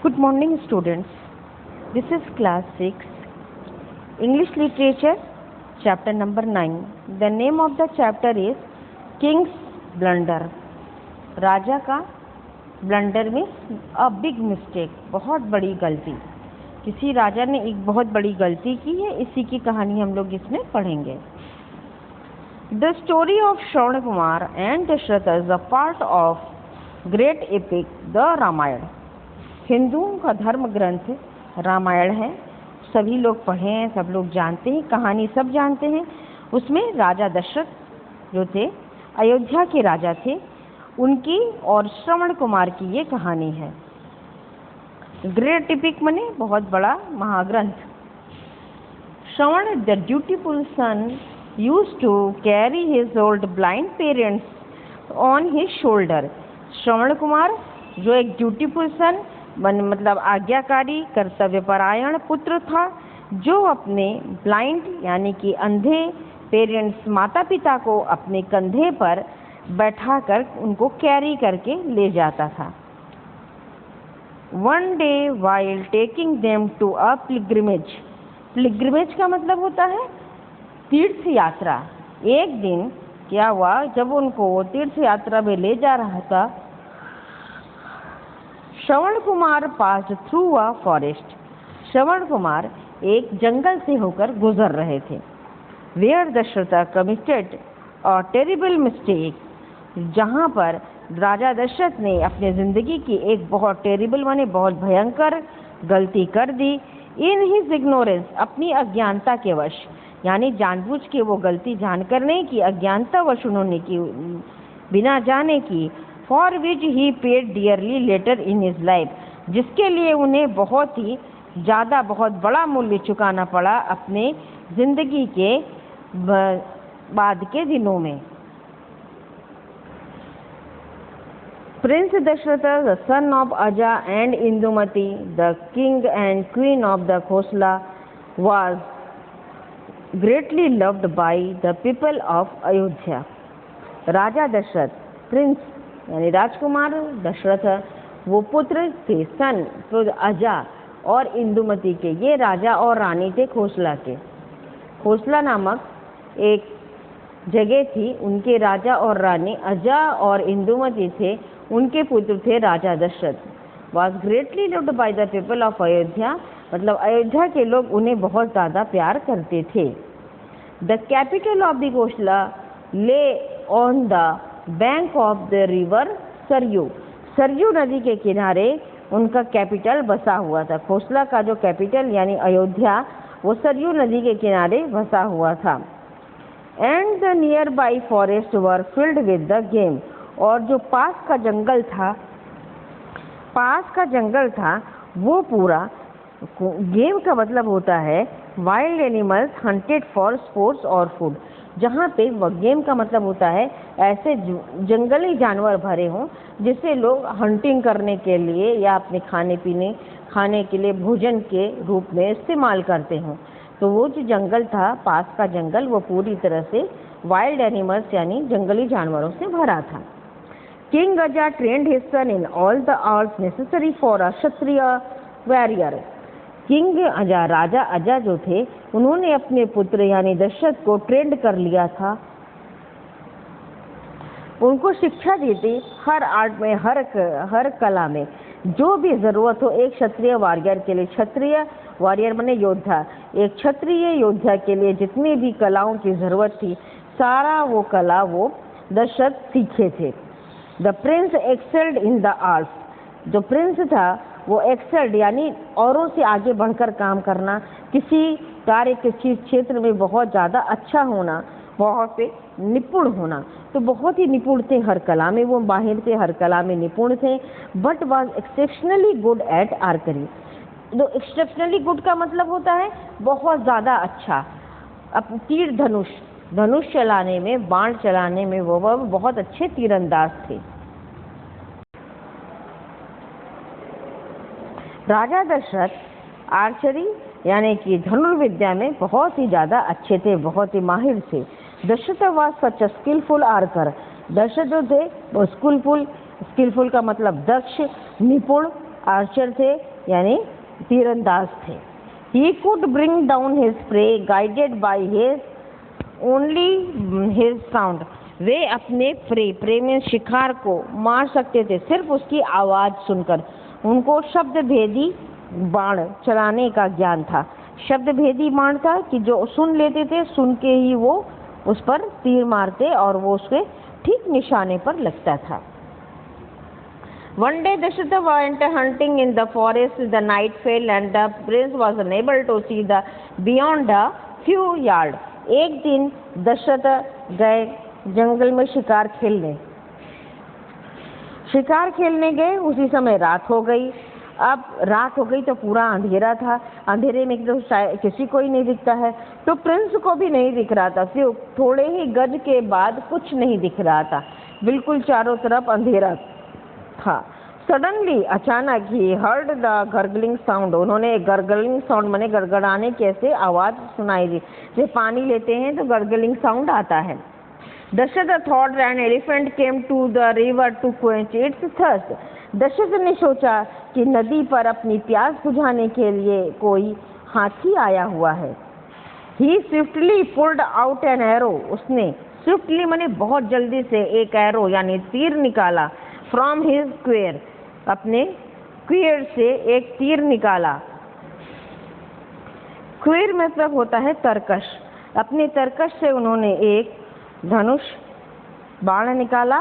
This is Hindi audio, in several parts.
Good morning, students. This is class 6, English Literature, chapter number 9. The name of the chapter is King's Blunder. राजा का ब्लंडर में अ बिग मिस्टेक, बहुत बड़ी गलती. किसी राजा ने एक बहुत बड़ी गलती की है, इसी की कहानी हम लोग इसमें पढ़ेंगे. The story of Shravan Kumar and Dasharath is a part of great epic, the Ramayan. हिंदुओं का धर्म ग्रंथ रामायण है. सभी लोग पढ़े हैं, सब लोग जानते हैं, कहानी सब जानते हैं. उसमें राजा दशरथ जो थे, अयोध्या के राजा थे, उनकी और श्रवण कुमार की ये कहानी है. ग्रेट एपिक मने बहुत बड़ा महाग्रंथ. Shravan the dutiful son used to carry his old blind parents on his shoulder. Shravan Kumar जो एक ड्यूटीफुल सन मतलब आज्ञाकारी कर्तव्यपरायण पुत्र था, जो अपने ब्लाइंड यानी कि अंधे पेरेंट्स माता पिता को अपने कंधे पर बैठाकर उनको कैरी करके ले जाता था. One day while taking them to a pilgrimage. Pilgrimage का मतलब होता है तीर्थ यात्रा. एक दिन क्या हुआ, जब उनको तीर्थ यात्रा में ले जा रहा था, Shravan Kumar pass through a forest. Shravan Kumar एक जंगल से होकर गुजर रहे थे. Where Dasharath committed a terrible mistake. जहाँ पर राजा दशरथ ने अपने ज़िंदगी की एक बहुत टेरिबल माने बहुत भयंकर गलती कर दी. इन हिज इग्नोरेंस, अपनी अज्ञानता के वश, यानी जानबूझ के वो गलती जानकर नहीं की, अज्ञानता वश उन्होंने की, बिना जाने की. For which he paid dearly later in his life. जिसके लिए उन्हें बहुत ही ज़्यादा बहुत बड़ा मूल्य चुकाना पड़ा अपने ज़िंदगी के बाद के दिनों में. Prince Dasharatha, the son of Aja and Indumati, the king and queen of the Khosla, was greatly loved by the people of Ayodhya. राजा दशरथ, प्रिंस यानी राजकुमार दशरथ, वो पुत्र थे सन तो अजा और इंदुमती के. ये राजा और रानी थे खोसला के. खोसला नामक एक जगह थी, उनके राजा और रानी अजा और इंदुमती थे, उनके पुत्र थे राजा Dasharath. Was greatly loved by the people of Ayodhya, मतलब अयोध्या के लोग उन्हें बहुत ज़्यादा प्यार करते थे. The capital of the Kosala lay on the bank of the river Sarayu. Sarayu नदी के किनारे उनका कैपिटल बसा हुआ था. खोसला का जो कैपिटल यानी अयोध्या, वो सरयू नदी के किनारे बसा हुआ था. And the near by forest were filled with the game. और जो पास का जंगल था वो पूरा, गेम का मतलब होता है wild animals hunted for sports और फूड. जहाँ पे गेम का मतलब होता है ऐसे जंगली जानवर भरे हों जिसे लोग हंटिंग करने के लिए या अपने खाने के लिए भोजन के रूप में इस्तेमाल करते हों. तो वो जो जंगल था, पास का जंगल, वो पूरी तरह से वाइल्ड एनिमल्स यानी जंगली जानवरों से भरा था. किंग अजा trend his son in all the arts necessary for a Kshatriya warrior. King अजा, राजा अजा जो थे, उन्होंने अपने पुत्र यानी दशरथ को ट्रेंड कर लिया था. उनको शिक्षा दी थी हर आर्ट में, हर कला में जो भी ज़रूरत हो एक क्षत्रिय वॉरियर के लिए. क्षत्रिय वॉरियर माने योद्धा. एक क्षत्रिय योद्धा के लिए जितनी भी कलाओं की ज़रूरत थी, सारा वो कला वो दशरथ सीखे थे. The Prince excelled in the arts. जो प्रिंस था वो एक्सेल्ड यानी औरों से आगे बढ़कर काम करना, किसी कार्य किसी क्षेत्र में बहुत ज़्यादा अच्छा होना, बहुत से निपुण होना. तो बहुत ही निपुण थे हर कला में, वो माहिर थे, हर कला में निपुण थे. But was exceptionally good at archery. तो एक्सेप्शनली गुड का मतलब होता है बहुत ज़्यादा अच्छा. अब तीर धनुष चलाने में, बाण चलाने में वो बहुत अच्छे तीरंदाज थे. राजा दशरथ आर्चरी यानी कि धनुर्विद्या में बहुत ही ज़्यादा अच्छे थे, बहुत ही माहिर थे. Dasharath was such a skilful archer. Dasharath जो थे वो स्किलफुल का मतलब दक्ष, निपुण आर्चर थे यानी तीरंदाज थे। He could bring down his prey guided by his only his sound. वे अपने प्रे में शिकार को मार सकते थे सिर्फ उसकी आवाज़ सुनकर। उनको शब्द भेदी बाण चलाने का ज्ञान था। शब्द भेदी बाण था कि जो सुन लेते थे, सुन के ही वो उस पर तीर मारते और वो उसके ठीक निशाने पर लगता था। One day Dasharatha went hunting in the forest. The night fell and the prince was unable to see the beyond a few yards. एक दिन दशरथ गए जंगल में शिकार खेलने। शिकार खेलने गए, उसी समय रात हो गई। अब रात हो गई तो पूरा अंधेरा था। अंधेरे में तो किसी को ही नहीं दिखता है, तो प्रिंस को भी नहीं दिख रहा था। सिर्फ थोड़े ही गज के बाद कुछ नहीं दिख रहा था, बिल्कुल चारों तरफ अंधेरा था। सडनली अचानक he heard the gargling sound. उन्होंने गर्गलिंग साउंड माने गड़गड़ाने की ऐसे आवाज़ सुनाई दी। जब पानी लेते हैं तो गर्गलिंग साउंड आता है। Dasharath thought an elephant came to the river to quench its thirst. Dasharath ने सोचा कि नदी पर अपनी प्यास बुझाने के लिए कोई हाथी आया हुआ है। He swiftly pulled out an arrow. उसने स्विफ्टली माने बहुत जल्दी से एक एरो यानी तीर निकाला। फ्रॉम हिज क्वेर, अपने क्वेर से एक तीर निकाला। क्वेर मतलब होता है तरकश। अपने तरकश से उन्होंने एक धनुष बाण निकाला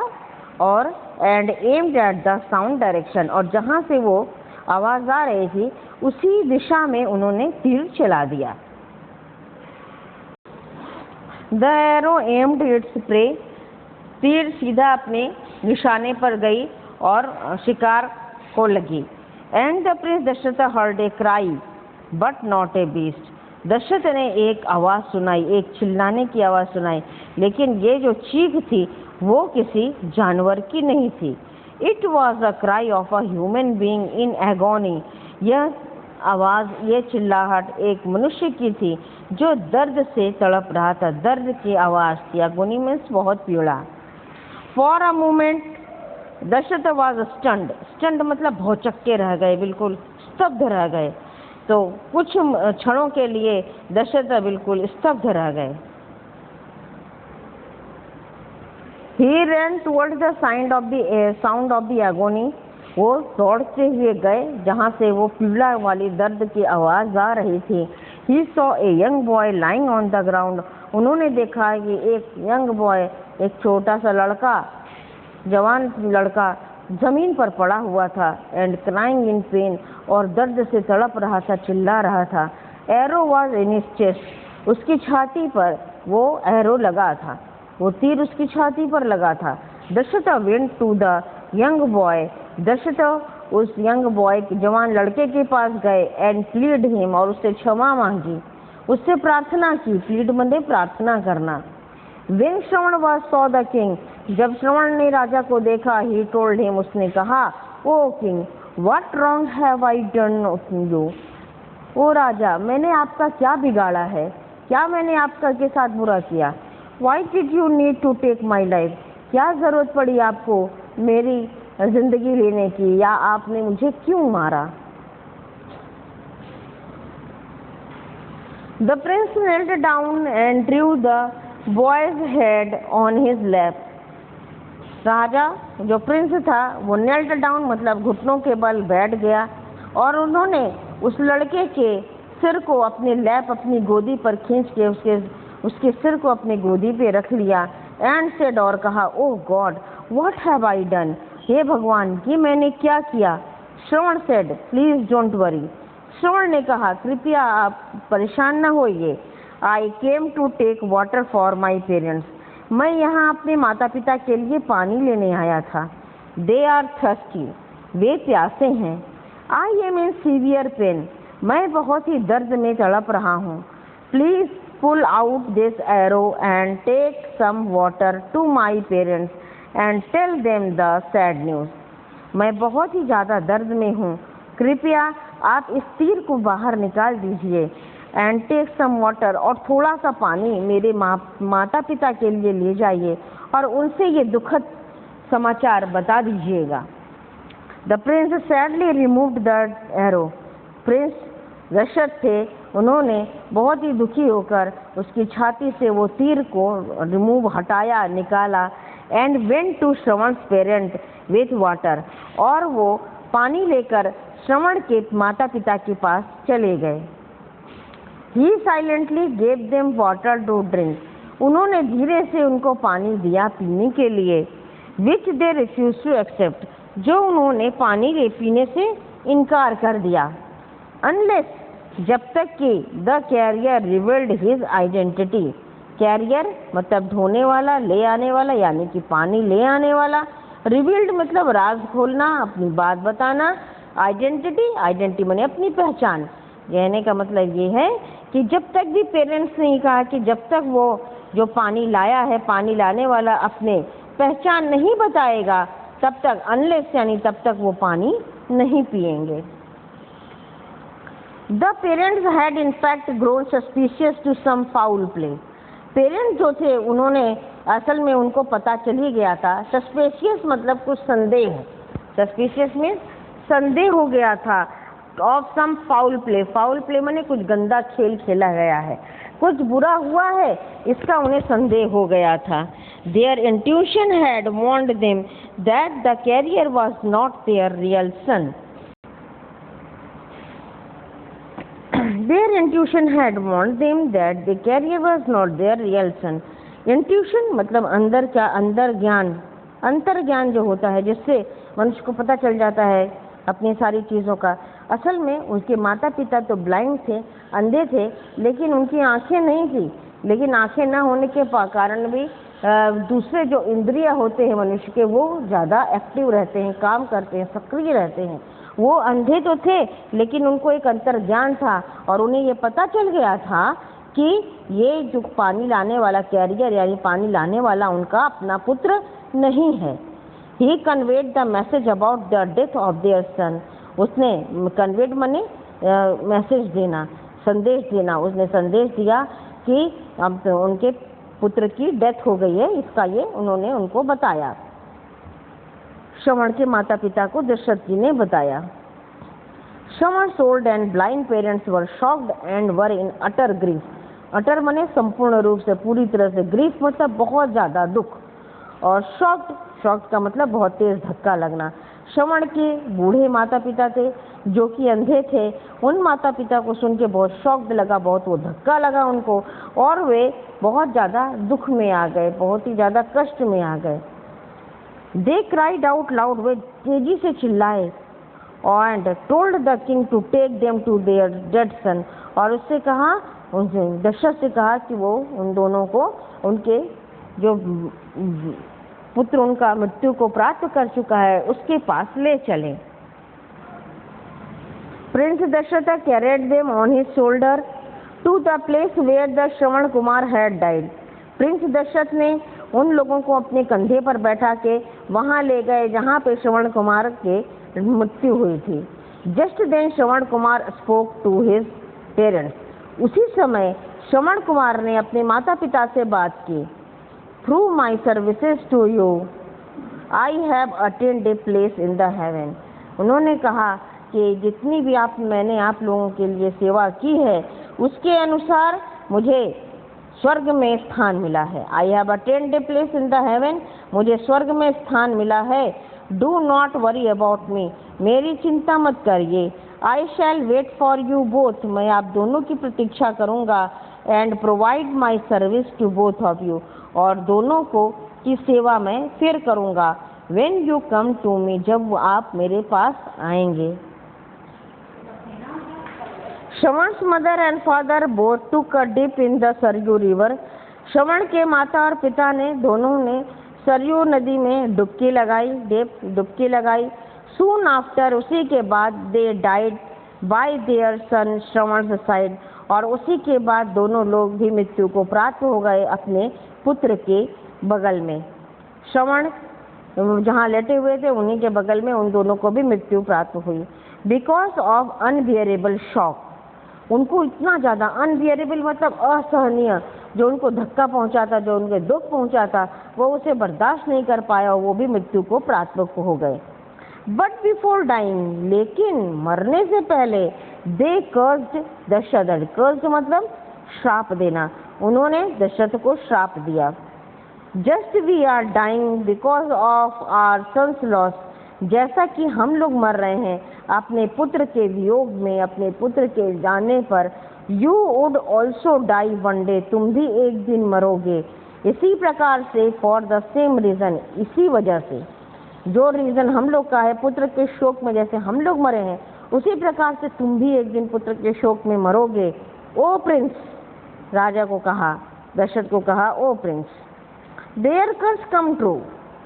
और and aimed at the sound direction, और जहाँ से वो आवाज़ आ रही थी उसी दिशा में उन्होंने तीर चला दिया। The arrow aimed its prey. तीर सीधा अपने निशाने पर गई और शिकार को लगी। And the prince Dasharath heard a cry but not a beast. Dasharath ने एक आवाज़ सुनाई, एक चिल्लाने की आवाज़ सुनाई, लेकिन ये जो चीख थी वो किसी जानवर की नहीं थी। It was a cry of a human being in agony. यह आवाज़, ये चिल्लाहट एक मनुष्य की थी जो दर्द से तड़प रहा था। दर्द की आवाज़ थी। एगोनी मीन्स बहुत पीड़ा। For a moment Dasharath was stunned. Stunned मतलब भौचक्के रह गए, बिल्कुल स्तब्ध रह गए। तो कुछ क्षणों के लिए दशरथ बिल्कुल स्तब्ध रह गए। He ran towards the sound of the agony. वो दौड़ते हुए गए जहाँ से वो पीड़ा वाली दर्द की आवाज़ आ रही थी। He saw a young boy lying on the ground. उन्होंने देखा कि एक यंग बॉय, एक छोटा सा लड़का, जवान लड़का जमीन पर पड़ा हुआ था। एंड क्राइंग इन पेन, और दर्द से तड़प रहा था, चिल्ला रहा था। Arrow was in his chest. उसकी छाती पर वो एरो लगा था, वो तीर उसकी छाती पर लगा था। Dasharath went to the young boy. Dasharath उस यंग बॉय, जवान लड़के के पास गए। एंड प्लीड हिम, और उससे क्षमा मांगी, उससे प्रार्थना की। प्लीड मतलब प्रार्थना करना। When Shravan was saw the king, जब श्रवण ने राजा को देखा, he told him, उसने कहा, O king, what wrong have I done you? ओ राजा, मैंने आपका क्या बिगाड़ा है? क्या मैंने आपका के साथ बुरा किया? Why did you need to take my life? क्या जरूरत पड़ी आपको मेरी जिंदगी लेने की, या आपने मुझे क्यों मारा? The prince knelt down and drew the boy's head on his lap. राजा जो प्रिंस था वो नेल्ट डाउन मतलब घुटनों के बल बैठ गया, और उन्होंने उस लड़के के सिर को अपने लैप, अपनी गोदी पर खींच के उसके सिर को अपनी गोदी पे रख लिया। एंड सेड, और कहा, oh God, what have I done? हे भगवान, कि मैंने क्या किया? Shravan said, please don't worry. Shravan ने कहा, कृपया आप परेशान न होइए। I came to take water for my parents. मैं यहाँ अपने माता पिता के लिए पानी लेने आया था। दे आर थर्स्टी, वे प्यासे हैं। I am in severe pain, मैं बहुत ही दर्द में तड़प रहा हूँ। Please pull out this arrow and take some water to my parents and tell them the sad news. मैं बहुत ही ज़्यादा दर्द में हूँ, कृपया आप इस तीर को बाहर निकाल दीजिए। एंड टेक सम वाटर, और थोड़ा सा पानी मेरे माता पिता के लिए ले जाइए और उनसे ये दुखद समाचार बता दीजिएगा। The prince sadly removed the arrow. Prince Dasharath थे, उन्होंने बहुत ही दुखी होकर उसकी छाती से वो तीर को रिमूव हटाया, निकाला। And went to Shravan's parent with water, और वो पानी लेकर श्रवण के माता पिता के पास चले गए। He silently gave them water to drink, उन्होंने धीरे से उनको पानी दिया पीने के लिए। Which they refuse to accept, जो उन्होंने पानी पीने से इनकार कर दिया। अनलेस, जब तक कि the carrier revealed his identity, carrier मतलब ढोने वाला, ले आने वाला, यानी कि पानी ले आने वाला। रिवील्ड मतलब राज खोलना, अपनी बात बताना। आइडेंटिटी, आइडेंटिटी माने अपनी पहचान। कहने का मतलब ये है कि जब तक भी पेरेंट्स ने कहा कि जब तक वो जो पानी लाया है, पानी लाने वाला अपने पहचान नहीं बताएगा, तब तक, अनलेस यानी तब तक वो पानी नहीं पिएंगे। The parents had in fact grown suspicious to some foul play. Parents जो थे उन्होंने असल में उनको पता चल ही गया था। सस्पिशियस मतलब कुछ संदेह, सस्पिशियस में संदेह हो गया था। Of some foul play, foul play माने कुछ गंदा खेल खेला गया है, कुछ बुरा हुआ है, इसका उन्हें संदेह हो गया था। Their intuition had warned them that the carrier was not their real son. Their intuition had warned them that the carrier was not their real son. Intuition मतलब अंदर क्या, अंदर ज्ञान, अंतर ज्ञान जो होता है जिससे मनुष्य को पता चल जाता है अपनी सारी चीज़ों का। असल में उनके माता पिता तो ब्लाइंड थे, अंधे थे, लेकिन उनकी आंखें नहीं थी। लेकिन आंखें ना होने के कारण भी दूसरे जो इंद्रिय होते हैं मनुष्य के, वो ज़्यादा एक्टिव रहते हैं, काम करते हैं, सक्रिय रहते हैं। वो अंधे तो थे, लेकिन उनको एक अंतर ज्ञान था और उन्हें ये पता चल गया था कि ये जो पानी लाने वाला कैरियर यानी पानी लाने वाला उनका अपना पुत्र नहीं है। He conveyed the message about the death of their son. उसने कन्वेड माने मैसेज देना, संदेश देना। उसने संदेश दिया कि अब तो उनके पुत्र की डेथ हो गई है, इसका ये उन्होंने उनको बताया। श्रवण के माता पिता को दशरथ जी ने बताया। श्रवण's old and blind parents were shocked and were in utter grief. अटर मने संपूर्ण रूप से, पूरी तरह से, ग्रीफ मतलब बहुत ज़्यादा दुख, और शॉक्ड, शॉक्ड का मतलब बहुत तेज धक्का लगना। श्रवण के बूढ़े माता पिता थे जो कि अंधे थे, उन माता पिता को सुन के बहुत शॉक्ड लगा, बहुत वो धक्का लगा उनको, और वे बहुत ज़्यादा दुख में आ गए, बहुत ही ज़्यादा कष्ट में आ गए। दे क्राइड आउट लाउड, वे तेजी से चिल्लाए। And told the king to take them to their dead son, और उससे कहा, उनसे दशरथ से कहा कि वो उन दोनों को उनके जो पुत्र उनका मृत्यु को प्राप्त कर चुका है उसके पास ले चले। Prince Dasharath carried them on his shoulder to the place where the Shravan Kumar had died. Prince Dasharath ने उन लोगों को अपने कंधे पर बैठा के वहाँ ले गए जहाँ पे श्रवण कुमार के मृत्यु हुई थी। Just then Shravan Kumar spoke to his parents. उसी समय श्रवण कुमार ने अपने माता पिता से बात की। Through my services to you I have attend a place in the heaven. उन्होंने कहा कि जितनी भी मैंने आप लोगों के लिए सेवा की है उसके अनुसार मुझे स्वर्ग में स्थान मिला है। I have attend a place in the heaven, मुझे स्वर्ग में स्थान मिला है। Do not worry about me, मेरी चिंता मत करिए। I shall wait for you both, मैं आप दोनों की प्रतीक्षा करूँगा। And provide my service to both of you, और दोनों को की सेवा मैं फिर करूँगा। When you come to me, जब आप मेरे पास आएंगे। Shravan's mother and father both took a dip in the Sarayu river. Shravan के माता और पिता ने दोनों ने सरयू नदी में डुबकी लगाई, डुबकी लगाई। सून आफ्टर, उसी के बाद, they died by their son Shravan's side, और उसी के बाद दोनों लोग भी मृत्यु को प्राप्त हो गए अपने पुत्र के बगल में। श्रवण जहाँ लेटे हुए थे उन्हीं के बगल में उन दोनों को भी मृत्यु प्राप्त हुई। बिकॉज ऑफ अनबियरेबल शॉक, उनको इतना ज़्यादा, अनबियरेबल मतलब असहनीय, जो उनको धक्का पहुंचाता, जो उनके दुख पहुंचाता, वो उसे बर्दाश्त नहीं कर पाया और वो भी मृत्यु को प्राप्त हो गए। बट बिफोर डाइंग, लेकिन मरने से पहले, दे कर्स्ड दशरथ, कर्स्ड मतलब श्राप देना, उन्होंने दशरथ को श्राप दिया। Just we are dying because of our son's loss, जैसा कि हम लोग मर रहे हैं अपने पुत्र के वियोग में, अपने पुत्र के जाने पर, you would also die one day, तुम भी एक दिन मरोगे। इसी प्रकार से फॉर द सेम रीज़न, इसी वजह से, जो रीज़न हम लोग का है पुत्र के शोक में, जैसे हम लोग मरे हैं उसी प्रकार से तुम भी एक दिन पुत्र के शोक में मरोगे। ओ प्रिंस, राजा को कहा, दशरथ को कहा, O prince, their curse come true,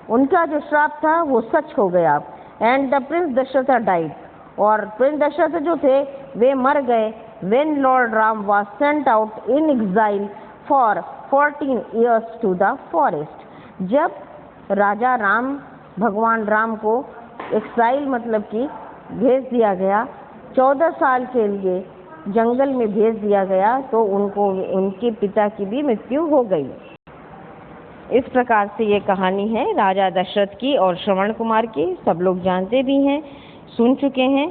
उनका जो श्राप था वो सच हो गया। And the prince Dasharath died, और प्रिंस दशरथ जो थे वे मर गए। When lord Ram was sent out in exile for 14 years to the forest, जब राजा राम, भगवान राम को एक्साइल मतलब कि भेज दिया गया, 14 साल के लिए जंगल में भेज दिया गया, तो उनको, उनके पिता की भी मृत्यु हो गई। इस प्रकार से ये कहानी है राजा दशरथ की और श्रवण कुमार की। सब लोग जानते भी हैं, सुन चुके हैं।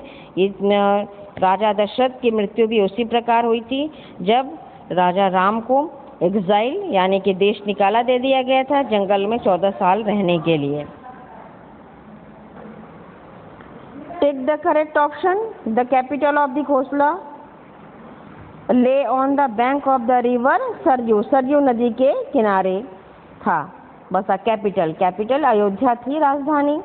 राजा दशरथ की मृत्यु भी उसी प्रकार हुई थी जब राजा राम को एग्जाइल यानी कि देश निकाला दे दिया गया था जंगल में 14 साल रहने के लिए। Take the correct option. The capital of the Kosala lay on the bank of the river Sarayu, Sarayu नदी के किनारे था बसा कैपिटल, कैपिटल अयोध्या थी राजधानी।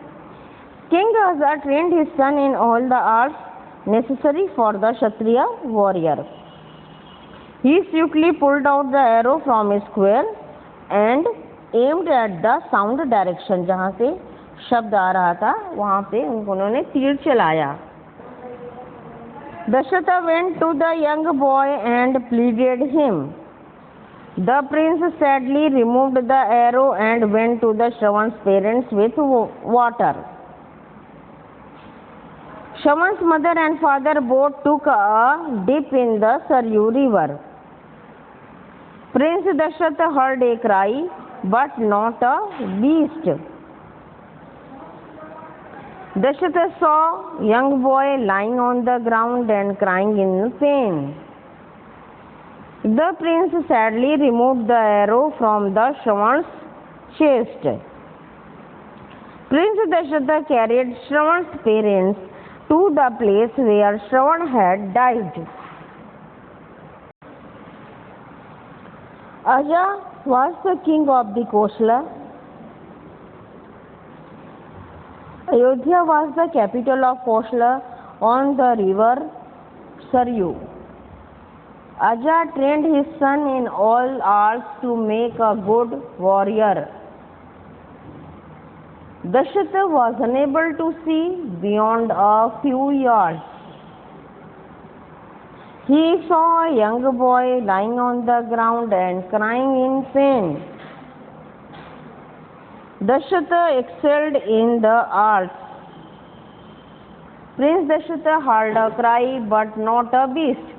King Aja trained his son in all the arts necessary for the Kshatriya warrior. He swiftly pulled out the arrow from a square and aimed at the sound direction, जहाँ से शब्द आ रहा था वहाँ पे उन्होंने तीर चलाया। Dasharath went to the young boy and pleaded him. The prince sadly removed the arrow and went to the Shravan's parents with water. Shravan's mother and father both took a dip in the Saryu river. Prince Dashrath heard a cry, but not a beast. Dashrath saw young boy lying on the ground and crying in pain. The prince sadly removed the arrow from the Shravan's chest. Prince Dashrath carried Shravan's parents to the place where Shravan had died. Aja was the king of the Kosala. Ayodhya was the capital of Kosala on the river Saryu. Aja trained his son in all arts to make a good warrior. Dashrath was unable to see beyond a few yards. He saw a young boy lying on the ground and crying in pain. Dashrath excelled in the arts. Prince Dashrath heard a cry, but not a beast.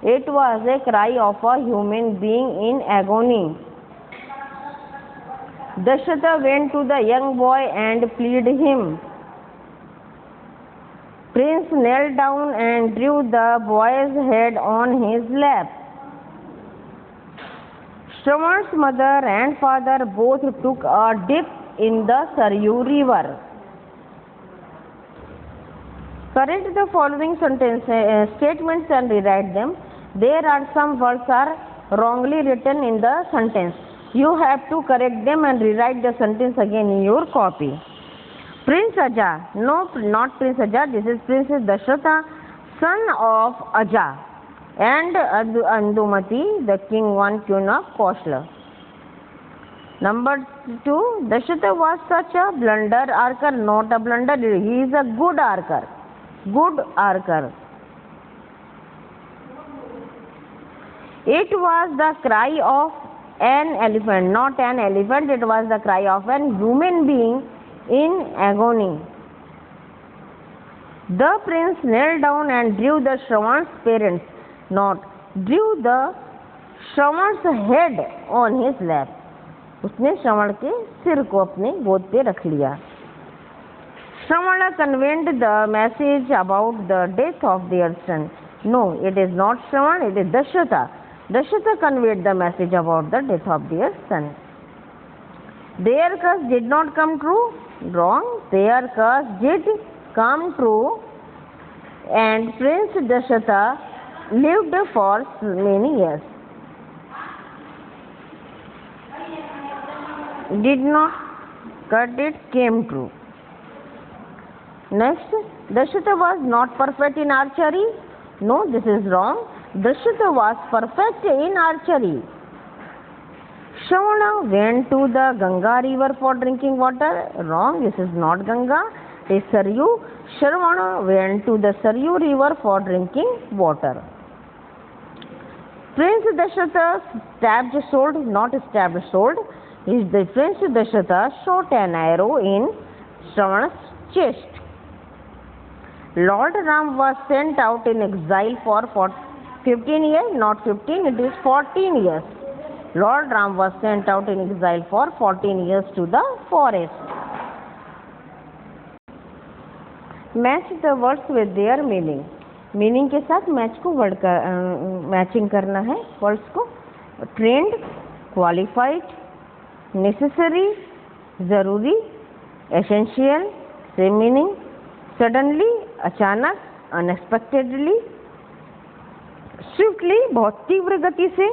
It was a cry of a human being in agony. Dashrath went to the young boy and pleaded him. Prince knelt down and drew the boy's head on his lap. Shravan's mother and father both took a dip in the Saryu river. Correct the following statements and rewrite them. There are some words are wrongly written in the sentence. You have to correct them and rewrite the sentence again in your copy. Prince Aja, no, not Prince Aja, this is Prince Dashratha, son of Aja, and Andumati, the one queen of Kosala. Number 2, Dashratha was such a blunder archer, not a blunder, he is a good archer, good archer. It was the cry of an elephant, not an elephant, it was the cry of an human being in agony. The prince knelt down and drew the Shravan's parents, not drew the Shravan's head on his lap. उसने श्रवण के सिर को अपने गोद पे रख लिया। Shravana conveyed the message about the death of their son. No, it is not Shravana, it is Dasharatha. Dasharatha conveyed the message about the death of their son. Their curse did not come true. Wrong. Their curse did come true, and Prince Dasharatha lived for many years. Did not, but it came true. Next, Dasharatha was not perfect in archery. No, this is wrong. Dasharatha was perfect in archery. Shravana went to the Ganga river for drinking water. Wrong, this is not Ganga, it is Saryu. Shravana went to the Saryu river for drinking water. Prince Dasharatha stabbed sword, not stabbed sword. The Prince Dasharatha shot an arrow in Shravana's chest. Lord Ram was sent out in exile for 15 years, not 15, it is 14 years. Lord Ram was sent out in exile for 14 years to the forest. Match the words with their meaning. Meaning के साथ मैच को वर्ड का मैचिंग करना है वर्ड्स को. ट्रेंड, क्वालिफाइड, नेसेसरी, ज़रूरी, एसेंशियल, सेम मीनिंग, सडनली, अचानक, अनएक्सपेक्टेडली, स्विफ्टली, बहुत तीव्र गति से,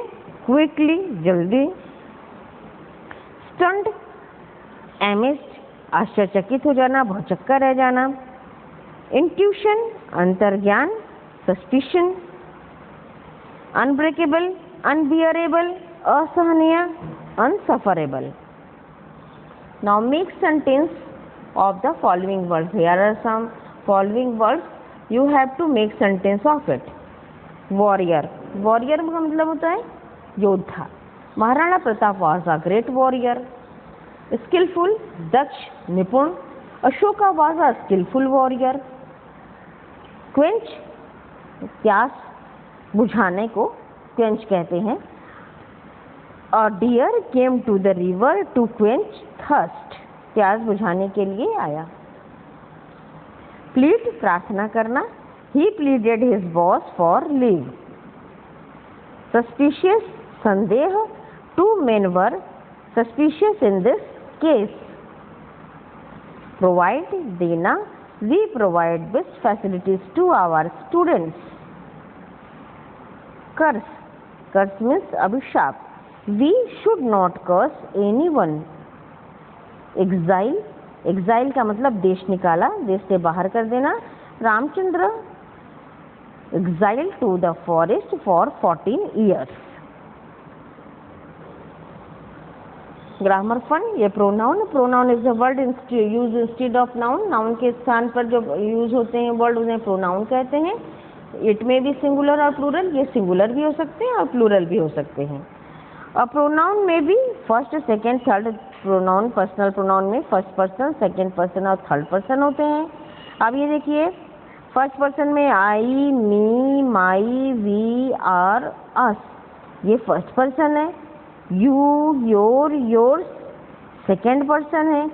क्विकली, जल्दी, स्टंट, एमिस्ड, आश्चर्यचकित हो जाना, भौचक्का रह जाना, इंट्यूशन, अंतर्ज्ञान, सस्पिशन, अनब्रेकेबल, अनबियरेबल, असहनीय, unsufferable. Now make sentence of the following words. Here are some following words. You have to make sentence of it. Warrior. Warrior का मतलब होता है योद्धा. Maharana Pratap was a great warrior. Skillful, दक्ष, निपुण. Ashoka was a skillful warrior. Quench, प्यास बुझाने को quench कहते हैं. A deer came to the river to quench thirst. प्यास बुझाने के लिए आया. Plead, प्रार्थना करना. He pleaded his boss for leave. Suspicious, संदेह. Two men were suspicious in this case. Provide, देना. We provide best facilities to our students. Curse, curse means अभिशाप. We should not curse anyone. Exile, exile का मतलब देश निकाला, देश से बाहर कर देना. Ramchandra exiled to the forest for 14 years. Grammar fun, ये pronoun. Pronoun is a word use instead of noun. Noun के स्थान पर जो यूज होते हैं वर्ड उन्हें प्रोनाउन कहते हैं. इट में भी सिंगुलर और प्लूरल. ये सिंगुलर भी हो सकते हैं और प्लूरल भी हो सकते हैं. A pronoun may be first, second, third pronoun. Personal pronoun में फर्स्ट पर्सन, सेकेंड पर्सन और थर्ड पर्सन होते हैं. अब ये देखिए, फर्स्ट पर्सन में आई, मी, माई, वी, आर, अस, ये फर्स्ट पर्सन है. You, your, yours second person है.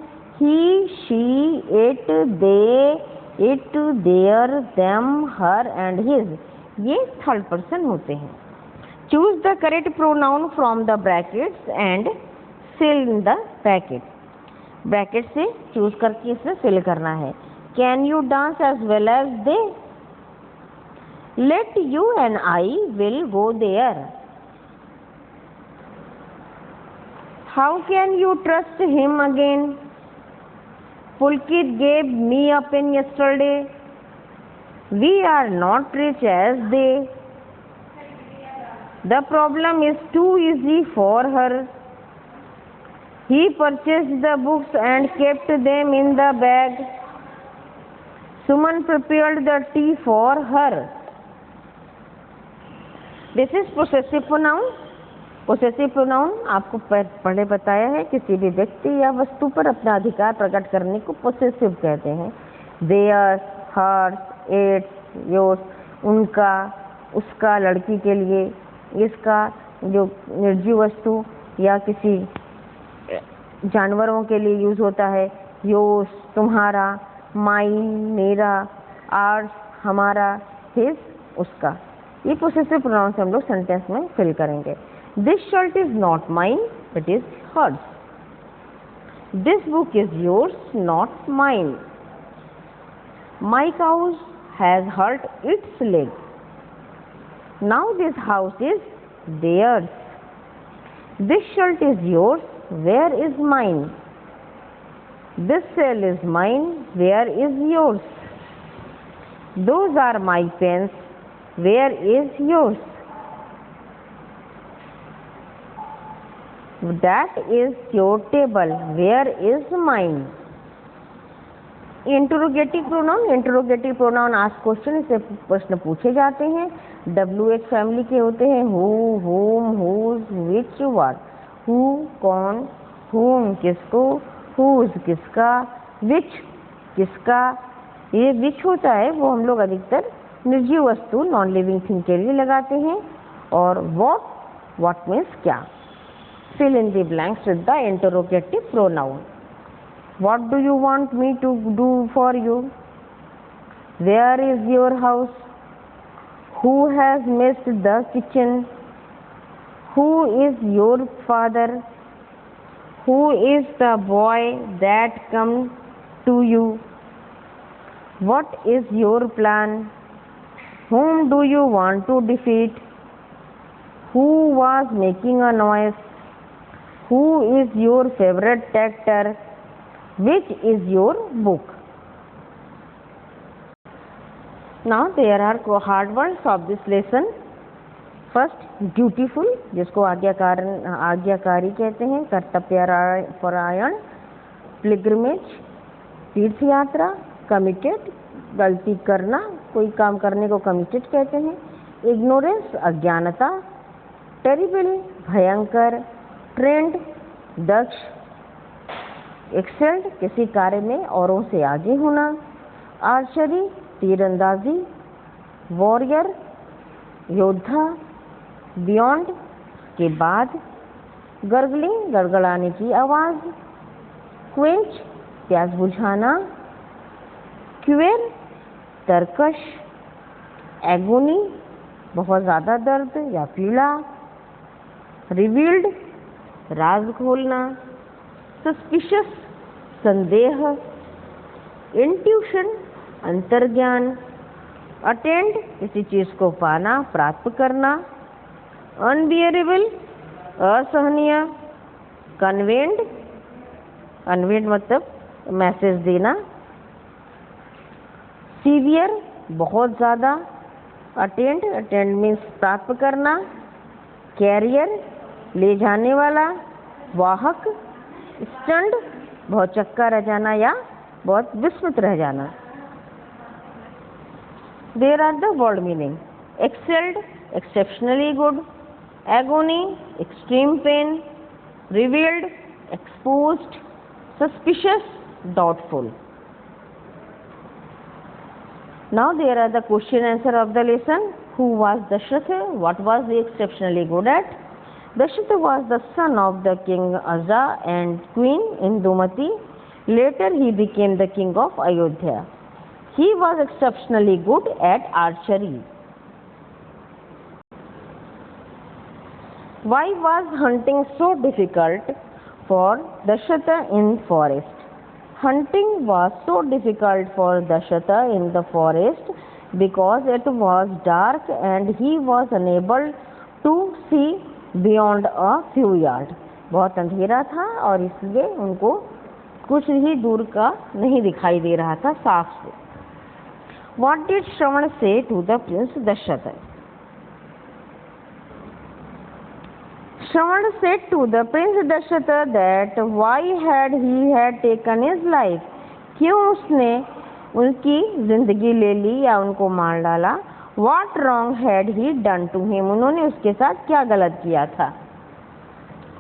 He, she, it, they, it, their, them, her and his, ये थर्ड पर्सन होते हैं. Choose the correct pronoun from the brackets and fill in the bracket. Bracket से choose करके इसे fill करना है. Can you dance as well as they? Let you and I will go there. How can you trust him again? Pulkit gave me a pen yesterday. We are not rich as they. The problem is too easy for her. He purchased the books and kept them in the bag. Suman prepared the tea for her. This is possessive pronoun. Possessive pronoun आपको पहले बताया है, किसी भी व्यक्ति या वस्तु पर अपना अधिकार प्रकट करने को possessive कहते हैं. Theirs, hers, its, yours, उनका, उसका, लड़की के लिए, इसका, जो निर्जीव वस्तु या किसी जानवरों के लिए यूज होता है. योर्स, तुम्हारा, माइन मेरा, आर्स हमारा, हिज उसका। ये पोसेसिव प्रोनाउन से हम लोग सेंटेंस में फिल करेंगे। This shirt is not mine, it is hers. This book is yours not mine. My cows has hurt its leg. Now this house is theirs. This shirt is yours, where is mine? This cell is mine, where is yours? Those are my pens, where is yours? That is your table, where is mine? Interrogative pronoun ask question से प्रश्न पूछे जाते हैं। डब्ल्यू एक फैमिली के होते हैं, हु, हुम, हुज, विच, व्हाट। हु कौन, हुम किसको, हुज किसका, विच किसका। ये विच होता है वो हम लोग अधिकतर निर्जीव वस्तु नॉन लिविंग थिंग के लिए लगाते हैं। और व्हाट मीन्स क्या। Fill in the blanks with the interrogative pronoun. What do you want me to do for you? Where is your house? Who has messed the kitchen? Who is your father? Who is the boy that come to you? What is your plan? Whom do you want to defeat? Who was making a noise? Who is your favorite actor? Which is your book? Now there are hard words of this lesson. First, dutiful, जिसको आज्ञाकारी कहते हैं, कर्तव्यपरायण, pilgrimage, तीर्थ यात्रा, committed, गलती करना, कोई काम करने को committed कहते हैं, ignorance, अज्ञानता, terrible, भयंकर, trained, दक्ष, एक्सेल्ड, किसी कार्य में औरों से आगे होना, आर्चरी, तीरंदाजी, वॉरियर, योद्धा, बियॉन्ड, के बाद, गर्गलिंग, गड़गड़ाने की आवाज़, क्वेंच, प्यास बुझाना, क्यूएर, तरकश, एगोनी, बहुत ज़्यादा दर्द या पीड़ा, रिवील्ड, राज खोलना, सस्पिशियस, संदेह, इंट्यूशन, अंतर्ज्ञान, अटेंड, किसी चीज़ को पाना, प्राप्त करना, अनबियरेबल, असहनीय, कन्वेंट, मतलब मैसेज देना, सीवियर, बहुत ज़्यादा, अटेंड मीन्स प्राप्त करना, कैरियर, ले जाने वाला, वाहक, स्टंड, बहुत चक्का रह जाना या बहुत विस्मित रह जाना। There are the word meaning. Excelled, exceptionally good, agony, extreme pain, revealed, exposed, suspicious, doubtful. Now there are the question answer of the lesson. Who was Dasharatha? What was he exceptionally good at? Dasharatha was the son of the king Aja and queen Indumati. Later he became the king of Ayodhya. He was exceptionally good at archery. Why was hunting so difficult for Dasharatha in forest? Hunting was so difficult for Dasharatha in the forest because it was dark and he was unable to see beyond a few yards. बहुत अंधेरा था और इसलिए उनको कुछ ही दूर का नहीं दिखाई दे रहा था साफ से। What did Shravan say to the prince Dasharatha? Shravan said to the prince Dasharatha that why had he taken his life? क्यों उसने उनकी जिंदगी ले ली या उनको मार डाला? What wrong had he done to him? उन्होंने उसके साथ क्या गलत किया था?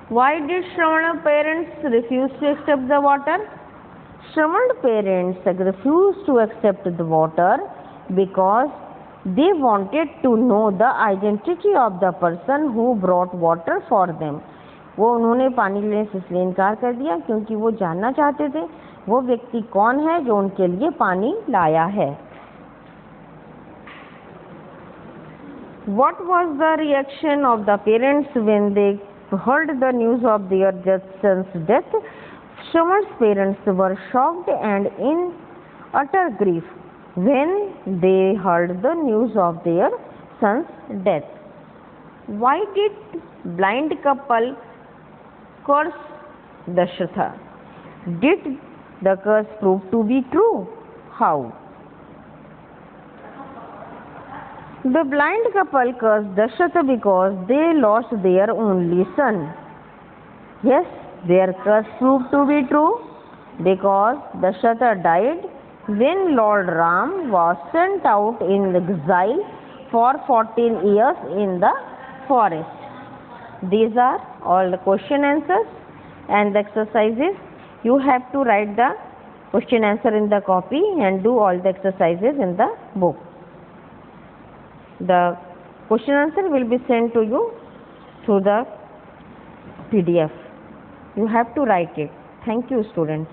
Why did Shravan's parents refuse to accept the water? Shravan's parents refused to accept the water because they wanted to know the identity of the person who brought water for them. वो उन्होंने पानी लेने से इसलिए इनकार कर दिया क्योंकि वो जानना चाहते थे वो व्यक्ति कौन है जो उनके लिए पानी लाया है। What was the reaction of the parents when they heard the news of their son's death? Shravan's parents were shocked and in utter grief when they heard the news of their son's death. Why did blind couple curse Dasharatha? Did the curse prove to be true? How? The blind couple cursed Dasharatha because they lost their only son. Yes, their curse proved to be true because Dasharatha died when Lord Ram was sent out in exile for 14 years in the forest. These are all the question answers and the exercises. You have to write the question answer in the copy and do all the exercises in the book. The question answer will be sent to you through the PDF. You have to write it. Thank you, students.